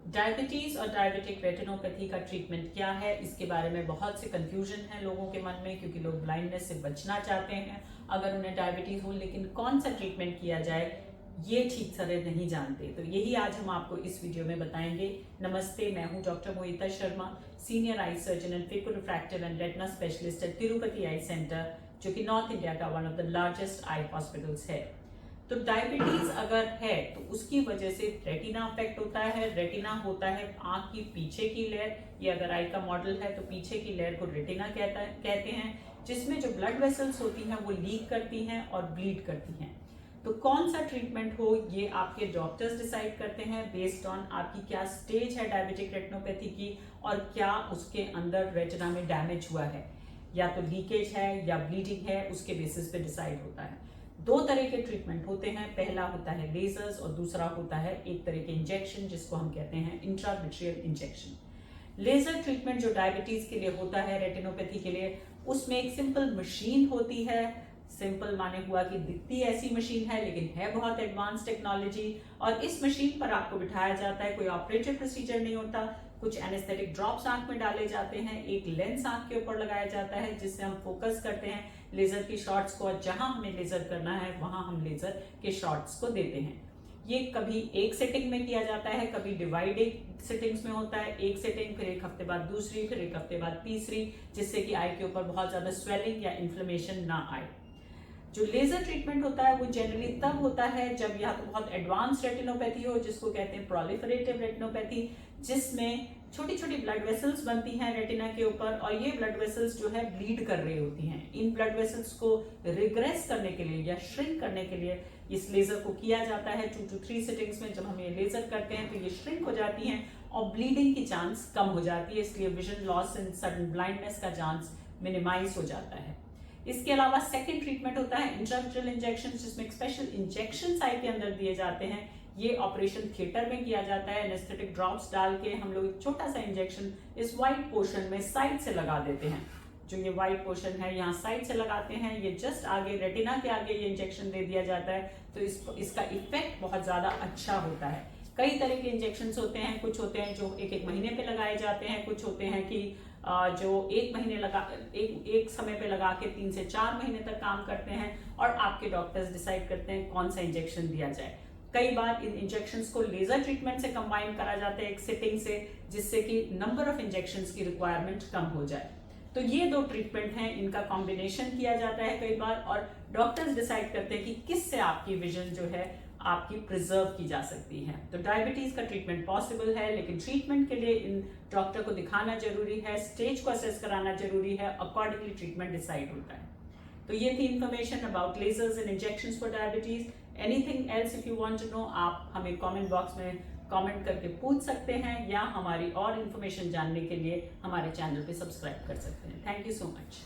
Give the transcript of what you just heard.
Diabetes और diabetic retinopathy का treatment क्या है, इसके बारे में बहुत से कंफ्यूजन है लोगों के मन में, क्योंकि लोग ब्लाइंडनेस से बचना चाहते हैं अगर उन्हें डायबिटीज हो, लेकिन कौन सा ट्रीटमेंट किया जाए ये ठीक तरह नहीं जानते। तो यही आज हम आपको इस वीडियो में बताएंगे। नमस्ते, मैं हूं doctor Mohita Sharma, senior eye surgeon and phaco refractive and retina specialist at Tirupati I centre, जो कि नॉर्थ इंडिया का one of the largest I hospitals है। तो डायबिटीज अगर है तो उसकी वजह से रेटिना अफेक्ट होता है। रेटिना होता है आंख की पीछे की लेयर, ये अगर आई का मॉडल है तो पीछे की लेयर को रेटिना कहते हैं, जिसमें जो ब्लड वेसल्स होती हैं वो लीक करती हैं और ब्लीड करती हैं। तो कौन सा ट्रीटमेंट हो ये आपके डॉक्टर्स डिसाइड करते हैं बेस्ड ऑन आपकी क्या स्टेज है डायबिटिक रेटिनोपैथी की, और क्या उसके अंदर रेटिना में डैमेज हुआ है, या तो लीकेज है या ब्लीडिंग है, उसके बेसिस पे डिसाइड होता है। दो तरह के ट्रीटमेंट होते हैं, पहला होता है लेजर्स और दूसरा होता है एक तरह के इंजेक्शन जिसको हम कहते हैं इंट्राविट्रियल इंजेक्शन। लेजर ट्रीटमेंट जो डायबिटीज के लिए होता है, रेटिनोपैथी के लिए, उसमें एक सिंपल मशीन होती है। सिंपल माने हुआ कि दिखती ऐसी मशीन है लेकिन है बहुत एडवांस टेक्नोलॉजी, और इस मशीन पर आपको बिठाया जाता है, कोई ऑपरेटिव प्रोसीजर नहीं होता। कुछ एनेस्थेटिक ड्रॉप्स आंख में डाले जाते हैं, एक लेंस आंख के ऊपर लगाया जाता है जिससे हम फोकस करते हैं लेजर की शॉट्स को, और जहां हमें लेजर करना है वहां हम लेजर के शॉट्स को देते हैं। ये कभी एक सेटिंग में किया जाता है, कभी डिवाइडेड सेटिंग्स में होता है। एक सेटिंग, फिर एक हफ्ते बाद दूसरी, फिर एक हफ्ते बाद तीसरी, जिससे कि आई के ऊपर बहुत ज्यादा स्वेलिंग या इन्फ्लेमेशन ना आए। जो लेजर ट्रीटमेंट होता है वो जनरली तब होता है जब या तो बहुत एडवांस रेटिनोपैथी हो, जिसको कहते हैं प्रोलिफरेटिव रेटिनोपैथी, जिसमें छोटी छोटी ब्लड वेसल्स बनती हैं रेटिना के ऊपर, और ये ब्लड वेसल्स जो है ब्लीड कर रही होती हैं। इन ब्लड वेसल्स को रिग्रेस करने के लिए या श्रिंक करने के लिए इस लेजर को किया जाता है 2 to 3 सिटिंग्स में। जब हम ये लेजर करते हैं तो ये श्रिंक हो जाती हैं और ब्लीडिंग की चांस कम हो जाती है, इसलिए vision loss and sudden blindness का चांस मिनिमाइज हो जाता है। इसके अलावा सेकेंड ट्रीटमेंट होता है इंट्राविट्रियल इंजेक्शन, जिसमें एक स्पेशल इंजेक्शन आई के अंदर दिए जाते हैं। ये ऑपरेशन थिएटर में किया जाता है। एनेस्थेटिक ड्रॉप्स डाल के हम लोग एक छोटा सा इंजेक्शन इस व्हाइट पोर्शन में साइड से लगा देते हैं। जो ये व्हाइट पोर्शन है यहाँ साइड से लगाते हैं, ये जस्ट आगे रेटिना के आगे ये इंजेक्शन दे दिया जाता है, तो इसका इफेक्ट बहुत ज्यादा अच्छा होता है। कई तरह के इंजेक्शन होते हैं, कुछ होते हैं जो एक महीने पे लगाए जाते हैं, कुछ होते हैं कि जो एक समय पे लगा के 3 से 4 महीने तक काम करते हैं, और आपके डॉक्टर्स डिसाइड करते हैं कौन सा इंजेक्शन दिया जाए। कई बार इन इंजेक्शंस को लेजर ट्रीटमेंट से कंबाइन करा जाता है एक सिटिंग से, जिससे कि नंबर ऑफ इंजेक्शंस की रिक्वायरमेंट कम हो जाए। तो ये दो ट्रीटमेंट हैं, इनका कॉम्बिनेशन किया जाता है कई बार, और डॉक्टर्स डिसाइड करते हैं कि किससे आपकी विजन जो है आपकी प्रिजर्व की जा सकती है। तो डायबिटीज का ट्रीटमेंट पॉसिबल है, लेकिन ट्रीटमेंट के लिए इन डॉक्टर को दिखाना जरूरी है, स्टेज को असेस कराना जरूरी है, अकॉर्डिंगली ट्रीटमेंट डिसाइड होता है। तो ये थी information about lasers and injections for diabetes. Anything else if you want to know, आप हमें कमेंट बॉक्स में कमेंट करके पूछ सकते हैं, या हमारी और इन्फॉर्मेशन जानने के लिए हमारे चैनल पे सब्सक्राइब कर सकते हैं। Thank you so much.